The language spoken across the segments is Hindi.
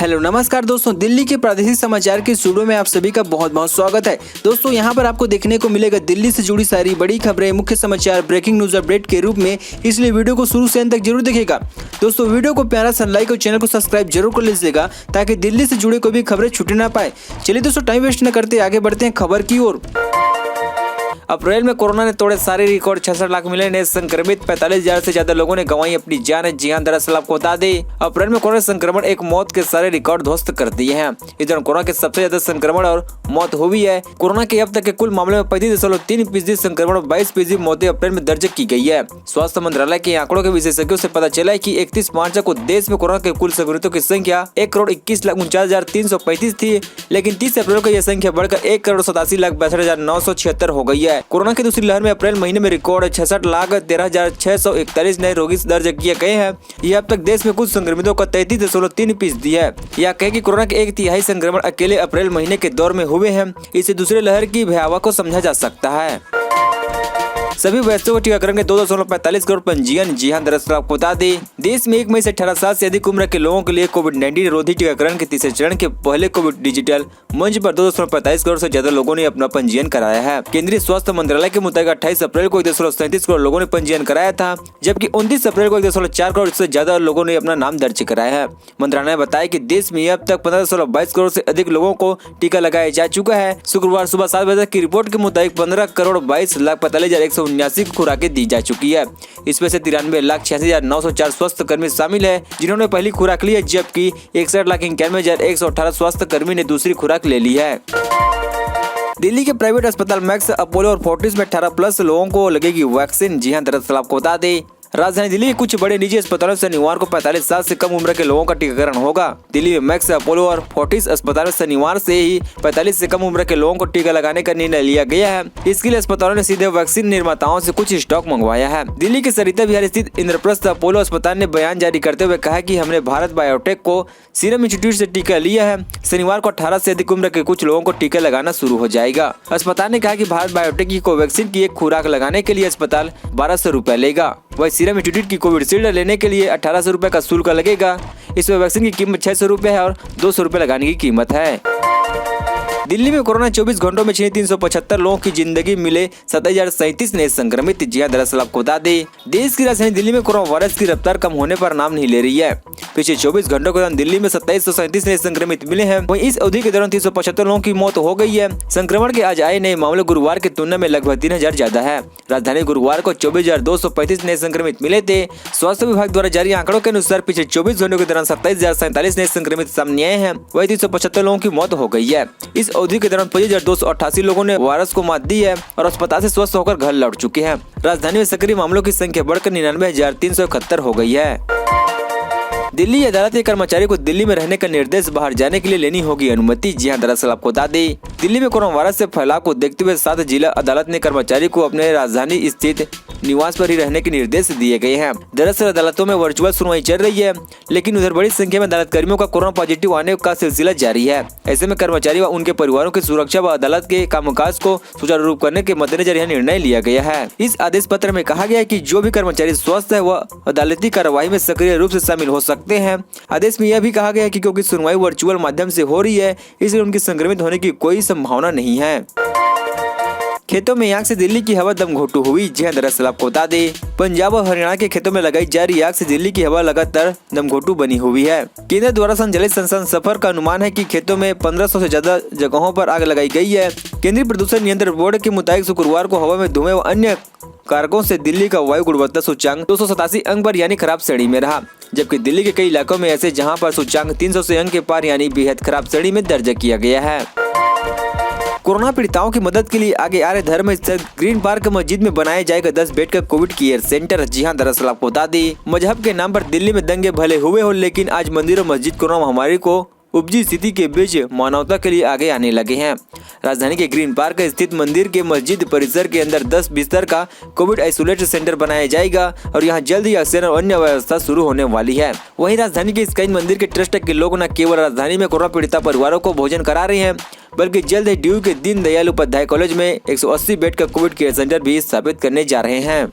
हेलो नमस्कार दोस्तों, दिल्ली के प्रादेशिक समाचार के स्टूडियो में आप सभी का बहुत बहुत स्वागत है। दोस्तों यहाँ पर आपको देखने को मिलेगा दिल्ली से जुड़ी सारी बड़ी खबरें, मुख्य समाचार, ब्रेकिंग न्यूज अपडेट के रूप में, इसलिए वीडियो को शुरू से अंत तक जरूर देखिएगा। दोस्तों वीडियो को प्यारा सा लाइक और चैनल को सब्सक्राइब जरूर कर लीजिएगा ताकि दिल्ली से जुड़े कोई भी खबरें छूटे ना पाए। चलिए दोस्तों टाइम वेस्ट न करते आगे बढ़ते हैं खबर की ओर। अप्रैल में कोरोना ने तोड़े सारे रिकॉर्ड, 66 लाख मिले नए संक्रमित, 45,000 से ज्यादा लोगों ने गंवाई अपनी जान। जी हां, दरअसल आपको बता दें अप्रैल में कोरोना संक्रमण एक मौत के सारे रिकॉर्ड ध्वस्त कर दिए हैं। इस दौरान कोरोना के सबसे ज्यादा संक्रमण और मौत हुई है। कोरोना के अब तक के कुल मामले में 35.3% संक्रमण और 22% मौतें अप्रैल में दर्ज की गई है। स्वास्थ्य मंत्रालय के आंकड़ों के विशेषज्ञों से पता चला है कि 31 मार्च को देश में कोरोना के कुल संक्रमितों की संख्या 1,21,49,335 थी, लेकिन 30 अप्रैल को यह संख्या बढ़कर 1,87,62,976 हो गई है। कोरोना की दूसरी लहर में अप्रैल महीने में रिकॉर्ड 66,13,641 नए रोगी दर्ज किए गए हैं। यह अब तक देश में कुल संक्रमितों का 33.3% है। यह कहे कि कोरोना के 1/3 संक्रमण अकेले अप्रैल महीने के दौर में हुए हैं। इससे दूसरी लहर की भयावह को समझा जा सकता है। सभी वयस्कों को टीकाकरण के 2.45 करोड़ पंजीयन। जी हां, दरअसल आपको बता दें देश में 1 मई से 18 साल से अधिक उम्र के लोगों के लिए कोविड-19 रोधी टीकाकरण के तीसरे चरण के पहले कोविड डिजिटल मंच पर 2.45 करोड़ से ज्यादा लोगों ने अपना पंजीयन कराया है। केंद्रीय स्वास्थ्य मंत्रालय के मुताबिक 28 अप्रैल को 1.37 करोड़ लोगों ने पंजीयन कराया था, जबकि 29 अप्रैल को 1.4 करोड़ से ज्यादा लोगों ने अपना नाम दर्ज कराया है। मंत्रालय ने बताया कि देश में अब तक 15.22 करोड़ से अधिक लोगों को टीका लगाया जा चुका है। शुक्रवार सुबह 7 बजे की रिपोर्ट के मुताबिक 15,22,45,179 खुराकें दी जा चुकी है। इसमें से 93,86,904 स्वास्थ्य कर्मी शामिल है जिन्होंने पहली खुराक ली है, जबकि 61,91,118 स्वास्थ्य कर्मी ने दूसरी खुराक ले ली है। दिल्ली के प्राइवेट अस्पताल मैक्स, अपोलो और फोर्टिस में 18+ लोगों को लगेगी वैक्सीन। जी हां, दरअसल आपको बता दें राजधानी दिल्ली के कुछ बड़े निजी अस्पतालों से शनिवार को 45 साल से कम उम्र के लोगों का टीकाकरण होगा। दिल्ली में मैक्स, अपोलो और फोर्टिस अस्पतालों से शनिवार से ही 45 से कम उम्र के लोगों को टीका लगाने का निर्णय लिया गया है। इसके लिए अस्पतालों ने सीधे वैक्सीन निर्माताओं से कुछ स्टॉक मंगवाया है। दिल्ली के सरिता विहार स्थित इंद्रप्रस्थ अपोलो अस्पताल ने बयान जारी करते हुए कहा कि हमने भारत बायोटेक को सीरम इंस्टीट्यूट से टीका लिया है। शनिवार को 18 से अधिक उम्र के कुछ लोगों को टीका लगाना शुरू हो जाएगा। अस्पताल ने कहा कि भारत बायोटेक की कोवैक्सीन की एक खुराक लगाने के लिए अस्पताल 1,200 रुपए लेगा। वही सीरम इंस्टीट्यूट की कोविशील्ड लेने के लिए 1,800 रुपए का शुल्क लगेगा। इसमें वैक्सीन की कीमत 600 रुपए है और 200 रुपए लगाने की कीमत है। दिल्ली में कोरोना 24 घंटों में 375 लोगों की जिंदगी मिले 27,037 नए संक्रमित। जी हां, दरअसल आपको बता दें देश की राजधानी दिल्ली में कोरोना वायरस की रफ्तार कम होने पर नाम नहीं ले रही है। पिछले 24 घंटों के दौरान दिल्ली में 2737 नए संक्रमित मिले हैं। वहीं इस अवधि के दौरान 375 लोगों की मौत हो गई है। संक्रमण के आज आए नए मामले गुरुवार की तुलना में लगभग 3,000 ज्यादा है। राजधानी गुरुवार को 24,235 नए संक्रमित मिले थे। स्वास्थ्य विभाग द्वारा जारी आंकड़ों के अनुसार पिछले 24 घंटों के दौरान 27,047 नए संक्रमित सामने आए हैं। वही 375 लोगों की मौत हो गई है। इस अवधि के दौरान 25,288 लोगों ने वायरस को मात दी है और अस्पताल से स्वस्थ होकर घर लौट चुके हैं। राजधानी में सक्रिय मामलों की संख्या बढ़कर 99,371 हो गई है। दिल्ली अदालत के कर्मचारी को दिल्ली में रहने का निर्देश, बाहर जाने के लिए लेनी होगी अनुमति। जी हां, दरअसल आपको बता दें दिल्ली में कोरोना वायरस से फैलाव को देखते हुए 7 जिला अदालत ने कर्मचारी को अपने राजधानी स्थित निवास पर ही रहने के निर्देश दिए गए हैं। दरअसल अदालतों में वर्चुअल सुनवाई चल रही है, लेकिन उधर बड़ी संख्या में अदालत कर्मियों का कोरोना पॉजिटिव आने का सिलसिला जारी है। ऐसे में कर्मचारी व उनके परिवारों की सुरक्षा व अदालत के कामकाज को सुचारू रूप करने के मद्देनजर यह निर्णय लिया गया है। इस आदेश पत्र में कहा गया है कि जो भी कर्मचारी स्वस्थ है वह अदालती कार्यवाही में सक्रिय रूप से शामिल हो सकते हैं। आदेश में यह भी कहा गया है कि क्योंकि सुनवाई वर्चुअल माध्यम से हो रही है, इसलिए उनकी संक्रमित होने की कोई संभावना नहीं है। खेतों में आग से दिल्ली की हवा दमघोटू हुई। जी हां, दरअसल आपको बता दें पंजाब और हरियाणा के खेतों में लगाई जा रही आग से दिल्ली की हवा लगातार दमघोटू बनी हुई है। केंद्र द्वारा संचालित संस्थान सफर का अनुमान है कि खेतों में 1500 से ज्यादा जगहों पर आग लगाई गई है। केंद्रीय प्रदूषण नियंत्रण बोर्ड के मुताबिक शुक्रवार को हवा में धुएं व अन्य कारकों से दिल्ली का वायु गुणवत्ता सूचकांक 287 अंक पर यानी खराब श्रेणी में रहा, जबकि दिल्ली के कई इलाकों में ऐसे जहां पर सूचकांक 300 से अंक के पार यानी बेहद खराब श्रेणी में दर्ज किया गया है। कोरोना पीड़िताओं की मदद के लिए आगे आ रहे धर्म स्थित ग्रीन पार्क मस्जिद में बनाया जाएगा 10 बेड का कोविड केयर सेंटर। जी हां, दरअसल आपको बता दें मजहब के नाम पर दिल्ली में दंगे भले हुए हो, लेकिन आज मंदिर और मस्जिद कोरोना महामारी को उपजी स्थिति के बीच मानवता के लिए आगे आने लगे हैं। राजधानी के ग्रीन पार्क स्थित मंदिर के मस्जिद परिसर के अंदर 10 बिस्तर का कोविड आइसोलेट सेंटर बनाया जाएगा और यहां जल्द ही ऑक्सीजन और अन्य व्यवस्था शुरू होने वाली है। वहीं राजधानी के स्काई मंदिर के ट्रस्ट के लोग न केवल राजधानी में कोरोना पीड़िता परिवारों को भोजन करा रहे हैं, बल्कि जल्द ही ड्यू के दीनदयाल उपाध्याय कॉलेज में 180 बेड का कोविड केयर सेंटर भी स्थापित करने जा रहे हैं।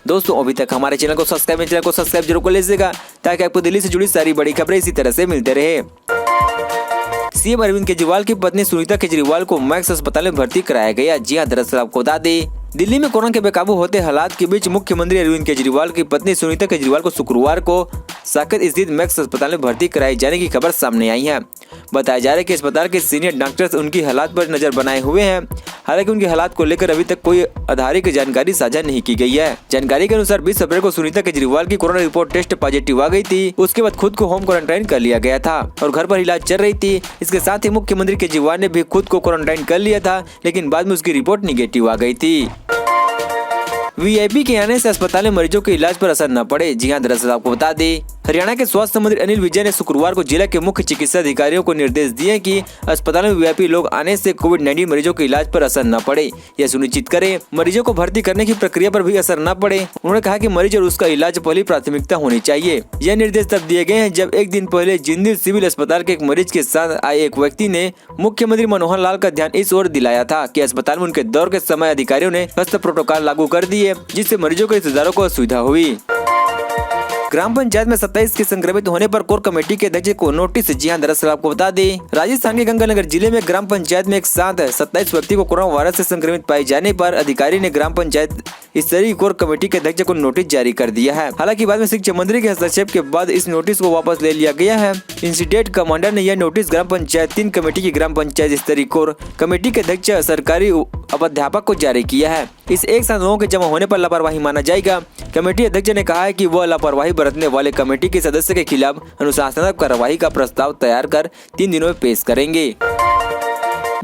दोस्तों अभी तक हमारे चैनल को सब्सक्राइब जरूर कर लीजिएगा ताकि आपको दिल्ली से जुड़ी सारी बड़ी खबरें इसी तरह से मिलते रहे। सीएम अरविंद केजरीवाल की पत्नी सुनीता केजरीवाल को मैक्स अस्पताल में भर्ती कराया गया। जी हां, दरअसल आपको बता दें, दिल्ली में कोरोना के बेकाबू होते हालात के बीच मुख्यमंत्री अरविंद केजरीवाल की पत्नी सुनीता केजरीवाल को शुक्रवार को साकेत स्थित मैक्स अस्पताल में भर्ती कराए जाने की खबर सामने आई है। बताया जा रहा है कि अस्पताल के सीनियर डॉक्टर्स उनकी हालात पर नजर बनाए हुए हैं। हालांकि उनके हालात को लेकर अभी तक कोई आधिकारिक जानकारी साझा नहीं की गई है। जानकारी के अनुसार 20 अप्रैल को सुनीता केजरीवाल की कोरोना रिपोर्ट टेस्ट पॉजिटिव आ गई थी। उसके बाद खुद को होम क्वारंटाइन कर लिया गया था और घर पर इलाज चल रही थी। इसके साथ ही मुख्यमंत्री केजरीवाल ने भी खुद को क्वारंटाइन कर लिया था, लेकिन बाद में उसकी रिपोर्ट निगेटिव आ गई थी। वीआईपी के आने से अस्पताल में मरीजों के इलाज पर असर न पड़े। जी हां, दरअसल आपको बता दें, हरियाणा के स्वास्थ्य मंत्री अनिल विजय ने शुक्रवार को जिला के मुख्य चिकित्सा अधिकारियों को निर्देश दिए कि अस्पताल में वीआईपी लोग आने से कोविड-19 मरीजों के इलाज पर असर न पड़े। यह सुनिश्चित करें मरीजों को भर्ती करने की प्रक्रिया पर भी असर न पड़े। उन्होंने कहा कि मरीज और उसका इलाज पहली प्राथमिकता होनी चाहिए। यह निर्देश तब दिए गए हैं जब एक दिन पहले जिंदल सिविल अस्पताल के एक मरीज के साथ आए एक व्यक्ति ने मुख्यमंत्री मनोहर लाल का ध्यान इस ओर दिलाया था कि अस्पताल में उनके दौरे के समय अधिकारियों ने सख्त प्रोटोकॉल लागू कर दिए, जिससे मरीजों के रिश्तेदारों को असुविधा हुई। ग्राम पंचायत में 27 के संक्रमित होने पर कोर कमेटी के अध्यक्ष को नोटिस। जी हां, दरअसल आपको बता दें, राजस्थान के गंगानगर जिले में ग्राम पंचायत में एक साथ 27 व्यक्ति को कोरोना वायरस से संक्रमित पाए जाने पर अधिकारी ने ग्राम पंचायत स्तरीय कोर कमेटी के अध्यक्ष को नोटिस जारी कर दिया है। हालांकि बाद में शिक्षा मंत्री के हस्तक्षेप के बाद इस नोटिस को वापस ले लिया गया है। इंसिडेंट कमांडर ने यह नोटिस ग्राम पंचायत 3 कमेटी की ग्राम पंचायत स्तरीय कोर कमेटी के अध्यक्ष सरकारी अध्यापक को जारी किया है। इस एक साथ लोगों के जमा होने पर लापरवाही माना जाएगा। कमेटी अध्यक्ष ने कहा है कि वह लापरवाही बरतने वाले कमेटी के सदस्य के खिलाफ अनुशासनात्मक कार्रवाई का प्रस्ताव तैयार कर 3 दिनों में पेश करेंगे।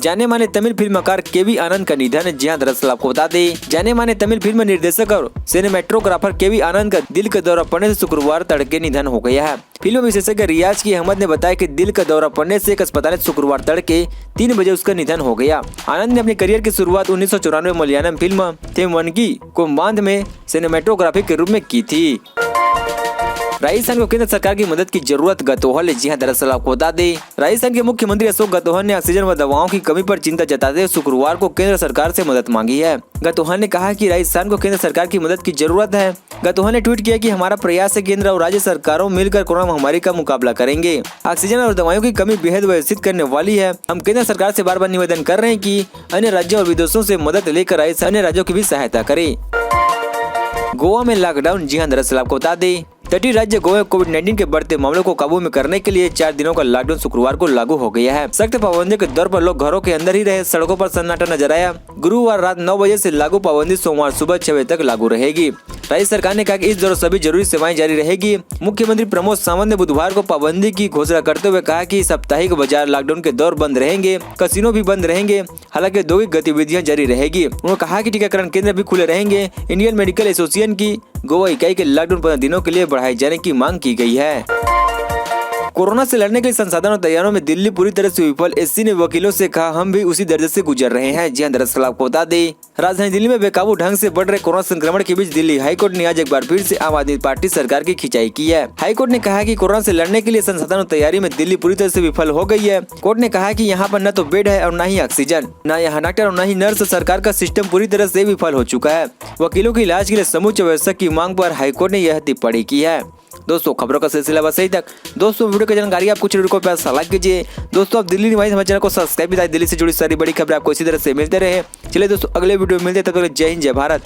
जाने माने तमिल फिल्मकार केवी आनंद का निधन। जी हां, दरअसल आपको बता दें, जाने माने तमिल फिल्म निर्देशक और सिनेमेटोग्राफर केवी आनंद का दिल का दौरा पड़ने से शुक्रवार तड़के निधन हो गया है। फिल्म विशेषज्ञ रियाज की अहमद ने बताया कि दिल का दौरा पड़ने से एक अस्पताल में शुक्रवार तड़के 3 बजे उसका निधन हो गया। आनंद ने अपने करियर की शुरुआत 1994 मलयालम फिल्म थेमवनगी को बांध में सिनेमेटोग्राफी के रूप में की थी। राजस्थान को केंद्र सरकार की मदद की जरूरत, गतोहल। जी हां, दरअसल आपको बता दें, राजस्थान के मुख्यमंत्री अशोक गतोहल ने ऑक्सीजन व दवाओं की कमी पर चिंता जताते हुए शुक्रवार को केंद्र सरकार से मदद मांगी है। गतोहल ने कहा कि राजस्थान को केंद्र सरकार की मदद की जरूरत है। गतोहल ने ट्वीट किया कि हमारा प्रयास है केंद्र और राज्य सरकारों मिलकर कोरोना महामारी का मुकाबला करेंगे। ऑक्सीजन और दवाओं की कमी बेहद व्यवस्थित करने वाली है। हम केंद्र सरकार से बार बार निवेदन कर रहे हैं कि अन्य राज्यों और विदेशों से मदद लेकर राजस्थान अन्य राज्यों की भी सहायता करे। गोवा में लॉकडाउन। जी हां, दरअसल आपको बता दें, तटीय राज्य गोवा में कोविड-19 के बढ़ते मामलों को काबू में करने के लिए 4 दिनों का लॉकडाउन शुक्रवार को लागू हो गया है। सख्त पाबंदी के दौर पर लोग घरों के अंदर ही रहे। सड़कों पर सन्नाटा नजर आया। गुरुवार रात 9 बजे से लागू पाबंदी सोमवार सुबह 6 बजे तक लागू रहेगी। राज्य सरकार ने कहा कि इस दौरान सभी जरूरी सेवाएं जारी रहेगी। मुख्यमंत्री प्रमोद सावंत ने बुधवार को पाबंदी की घोषणा करते हुए कहा कि साप्ताहिक बाजार लॉकडाउन के दौर बंद रहेंगे, कैसीनो भी बंद रहेंगे, हालांकि औद्योगिक गतिविधियां जारी रहेगी। उन्होंने कहा कि टीकाकरण केंद्र भी खुले रहेंगे। इंडियन मेडिकल एसोसिएशन की गोवा इकाई के लॉकडाउन 15 दिनों के लिए बढ़ाए जाने की मांग की गई है। कोरोना से लड़ने के लिए संसाधनों और तैयारियों में दिल्ली पूरी तरह से विफल। एससी ने वकीलों से कहा, हम भी उसी दर्द से गुजर रहे हैं। जी हां, दरअसल आपको बता दें, राजधानी दिल्ली में बेकाबू ढंग से बढ़ रहे कोरोना संक्रमण के बीच दिल्ली हाईकोर्ट ने आज एक बार फिर से आम आदमी पार्टी सरकार की खिंचाई की है। हाईकोर्ट ने कहा कि कोरोना से लड़ने के लिए संसाधन और तैयारी में दिल्ली पूरी तरह से विफल हो गई है। कोर्ट ने कहा कि यहाँ पर न तो बेड है और न ही ऑक्सीजन, न यहाँ डॉक्टर और न ही नर्स। सरकार का सिस्टम पूरी तरह से विफल हो चुका है। वकीलों के इलाज के लिए समुचित व्यवस्था की मांग पर हाईकोर्ट ने यह टिप्पणी की है। दोस्तों, खबरों का सिलसिला बस यही तक। दोस्तों, वीडियो की जानकारी आपको को लाइक कीजिए। दोस्तों, आप दिल्ली निवासी हमारे चैनल को सब्सक्राइब भी, दिल्ली से जुड़ी सारी बड़ी खबरें आपको इसी तरह से मिलते रहे। चलिए दोस्तों, अगले वीडियो में मिलते हैं। तब तक जय हिंद, जय भारत।